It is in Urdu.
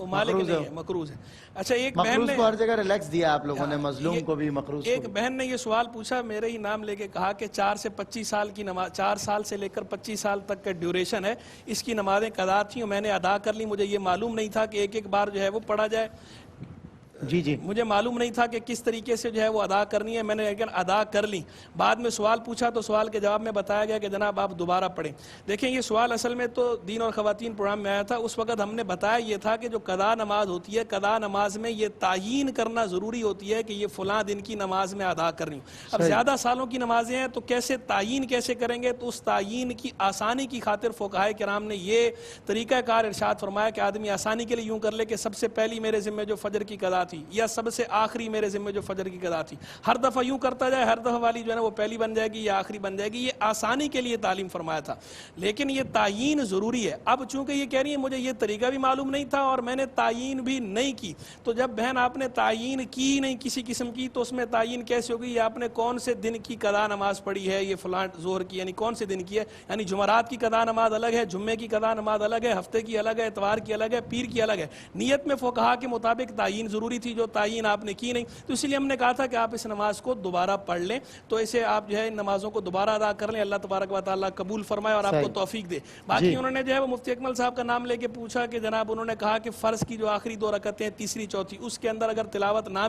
مالک نہیں ہے، مقروض ہے۔ اچھا ایک بہن مقروض نے کو ہر جگہ ریلیکس دیا آپ لوگوں نے، مظلوم کو بھی مقروض کو ایک بھی۔ بہن نے یہ سوال پوچھا، میرے ہی نام لے کے کہا کہ 4 سے 25 سال کی نماز، 4 سال سے لے کر 25 سال تک کا ڈیوریشن ہے، اس کی نمازیں قضا تھیں اور میں نے ادا کر لی، مجھے یہ معلوم نہیں تھا کہ ایک بار جو ہے وہ پڑھا جائے، جی جی مجھے معلوم نہیں تھا کہ کس طریقے سے جو ہے وہ ادا کرنی ہے، میں نے لیکن ادا کر لی۔ بعد میں سوال پوچھا تو سوال کے جواب میں بتایا گیا کہ جناب آپ دوبارہ پڑھیں۔ دیکھیں یہ سوال اصل میں تو دین اور خواتین پروگرام میں آیا تھا، اس وقت ہم نے بتایا یہ تھا کہ جو قضا نماز ہوتی ہے، قضا نماز میں یہ تعیین کرنا ضروری ہوتی ہے کہ یہ فلاں دن کی نماز میں ادا کرنی ہو۔ اب زیادہ سالوں کی نمازیں ہیں تو کیسے تعیین کیسے کریں گے؟ تو اس تعیین کی آسانی کی خاطر فقہائے کرام نے یہ طریقہ کار ارشاد فرمایا کہ آدمی آسانی کے لیے یوں کر لے کہ سب سے پہلی میرے ذمہ جو فجر کی قضا تھی، یا سب سے آخری میرے ذمہ جو فجر کی قضا تھی، ہر دفعہ یوں کرتا جائے، ہر دفعہ والی جو ہے نا وہ پہلی بن جائے گی یا آخری بن جائے گی، یہ آسانی کے لیے تعلیم فرمایا تھا، لیکن یہ تعیین ضروری ہے۔ اب چونکہ یہ کہہ رہی ہے مجھے یہ طریقہ بھی معلوم نہیں تھا اور میں نے تعیین بھی نہیں کی، تو جب بہن آپ نے تعیین کی نہیں کسی قسم کی تو اس میں تعیین کیسے ہوگی؟ یہ آپ نے کون سے دن کی قضا نماز پڑھی ہے، یہ فلاں ظہر کی، یعنی کون سے دن کی ہے؟ یعنی جمعرات کی قضا نماز الگ ہے، جمعے کی قضا نماز الگ ہے، ہفتے کی الگ ہے، اتوار کی الگ ہے، پیر کی الگ ہے۔ نیت میں فقہا کے مطابق تعیین ضروری تھی، جو تعیین آپ نے کی نہیں، تو اسی لیے ہم نے کہا تھا کہ آپ اس نماز کو دوبارہ پڑھ لیں، تو اسے آپ جو ہے ان نمازوں کو دوبارہ ادا کر لیں، اللہ تبارک و تعالیٰ قبول فرمائے اور آپ کو توفیق دے۔ باقی انہوں نے جو ہے وہ مفتی اکمل صاحب کا نام لے کے پوچھا کہ جناب انہوں نے کہا کہ فرض کی جو آخری 2 رکعتیں ہیں، تیسری چوتھی، اس کے اندر اگر تلاوت نہ بھی